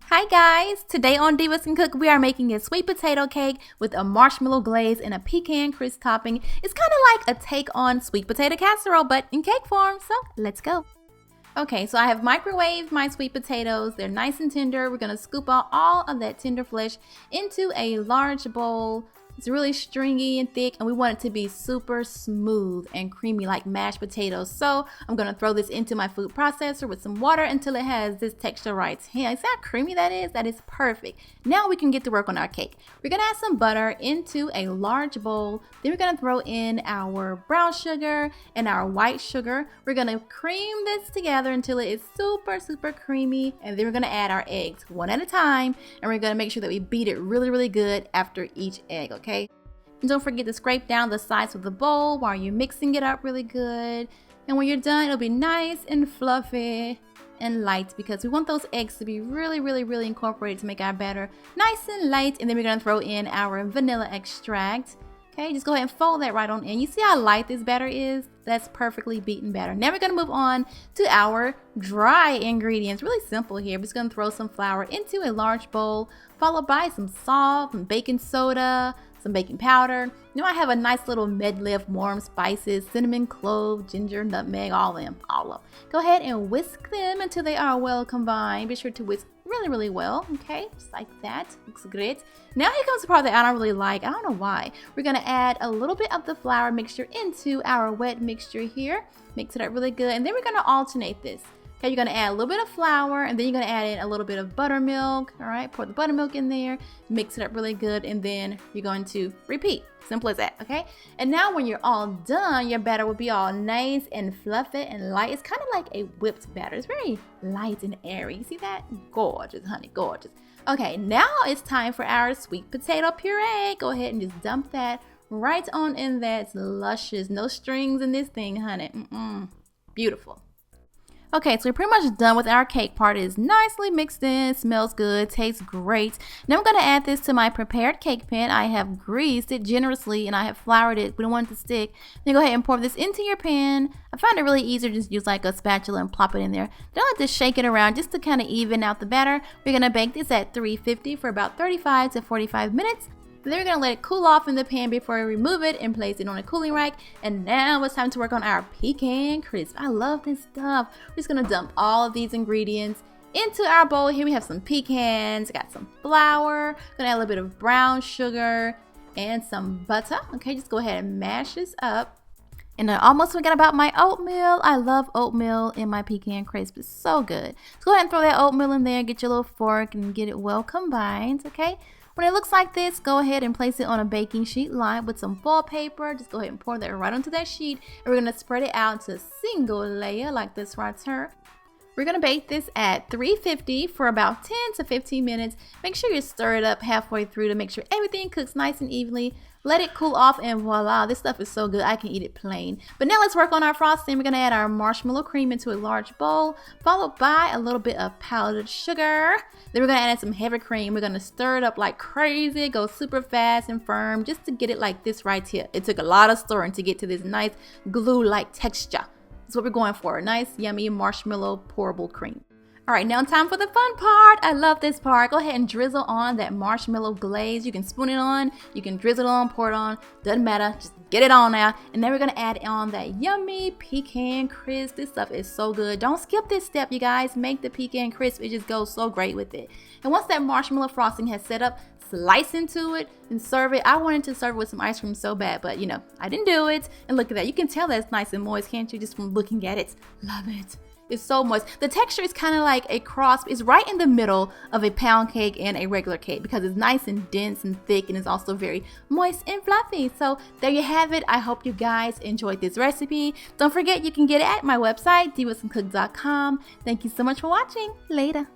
Hi guys! Today on Divas Can Cook, we are making a sweet potato cake with a marshmallow glaze and a pecan crisp topping. It's kind of like a take on sweet potato casserole, but in cake form, so let's go. Okay, so I have microwaved my sweet potatoes. They're nice and tender. We're gonna scoop out all of that tender flesh into a large bowl. It's really stringy and thick, and we want it to be super smooth and creamy like mashed potatoes. So I'm gonna throw this into my food processor with some water until it has this texture right here. See how creamy that is? That is perfect. Now we can get to work on our cake. We're gonna add some butter into a large bowl. Then we're gonna throw in our brown sugar and our white sugar. We're gonna cream this together until it is super creamy, and then we're gonna add our eggs one at a time, and we're gonna make sure that we beat it really good after each egg. Okay, and don't forget to scrape down the sides of the bowl while you're mixing it up really good. And when you're done, it'll be nice and fluffy and light because we want those eggs to be really incorporated to make our batter nice and light. And then we're gonna throw in our vanilla extract. Okay, just go ahead and fold that right on in. You see how light this batter is? That's perfectly beaten batter. Now we're gonna move on to our dry ingredients. Really simple here. We're just gonna throw some flour into a large bowl, followed by some salt, some baking soda, some baking powder. You know, I have a nice little medley of warm spices, cinnamon, clove, ginger, nutmeg, all of them. Go ahead and whisk them until they are well combined. Be sure to whisk really well. Okay, just like that. Looks great. Now here comes the part that I don't really like. I don't know why. We're gonna add a little bit of the flour mixture into our wet mixture here. Mix it up really good, and then we're gonna alternate this. Okay, you're gonna add a little bit of flour, and then you're gonna add in a little bit of buttermilk. All right, pour the buttermilk in there, mix it up really good, and then you're going to repeat. Simple as that, okay? And now when you're all done, your batter will be all nice and fluffy and light. It's kind of like a whipped batter. It's very light and airy. You see that? Gorgeous, honey, gorgeous. Okay, now it's time for our sweet potato puree. Go ahead and just dump that right on in there. It's luscious. No strings in this thing, honey. Beautiful. Okay, so we're pretty much done with our cake part. It is nicely mixed in, smells good, tastes great. Now I'm going to add this to my prepared cake pan. I have greased it generously and I have floured it. We don't want it to stick. Then go ahead and pour this into your pan. I find it really easier to just use like a spatula and plop it in there. Then I like to shake it around just to kind of even out the batter. We're going to bake this at 350 for about 35 to 45 minutes. Then we're going to let it cool off in the pan before we remove it and place it on a cooling rack. And now it's time to work on our pecan crisp. I love this stuff. We're just going to dump all of these ingredients into our bowl. Here we have some pecans, got some flour, going to add a little bit of brown sugar and some butter. Okay, just go ahead and mash this up. And I almost forgot about my oatmeal. I love oatmeal in my pecan crisp. It's so good. So go ahead and throw that oatmeal in there, get your little fork and get it well combined, okay? When it looks like this, go ahead and place it on a baking sheet lined with some foil paper. Just go ahead and pour that right onto that sheet. And we're going to spread it out to a single layer like this right here. We're going to bake this at 350 for about 10 to 15 minutes. Make sure you stir it up halfway through to make sure everything cooks nice and evenly. Let it cool off and voila, this stuff is so good. I can eat it plain. But now let's work on our frosting. We're going to add our marshmallow cream into a large bowl, followed by a little bit of powdered sugar. Then we're going to add in some heavy cream. We're going to stir it up like crazy, go super fast and firm just to get it like this right here. It took a lot of stirring to get to this nice glue-like texture. That's what we're going for, a nice, yummy marshmallow pourable cream. All right, now time for the fun part. I love this part. Go ahead and drizzle on that marshmallow glaze. You can spoon it on, you can drizzle it on, pour it on, doesn't matter. Just get it on now. And then we're gonna add on that yummy pecan crisp. This stuff is so good. Don't skip this step, you guys. Make the pecan crisp. It just goes so great with it. And once that marshmallow frosting has set up, slice into it and serve it. I wanted to serve it with some ice cream so bad, but you know, I didn't do it. And look at that. You can tell that it's nice and moist, can't you? Just from looking at it. Love it. It's so moist. The texture is kind of like a cross. It's right in the middle of a pound cake and a regular cake because it's nice and dense and thick, and it's also very moist and fluffy. So there you have it. I hope you guys enjoyed this recipe. Don't forget you can get it at my website, divasandcook.com. Thank you so much for watching. Later.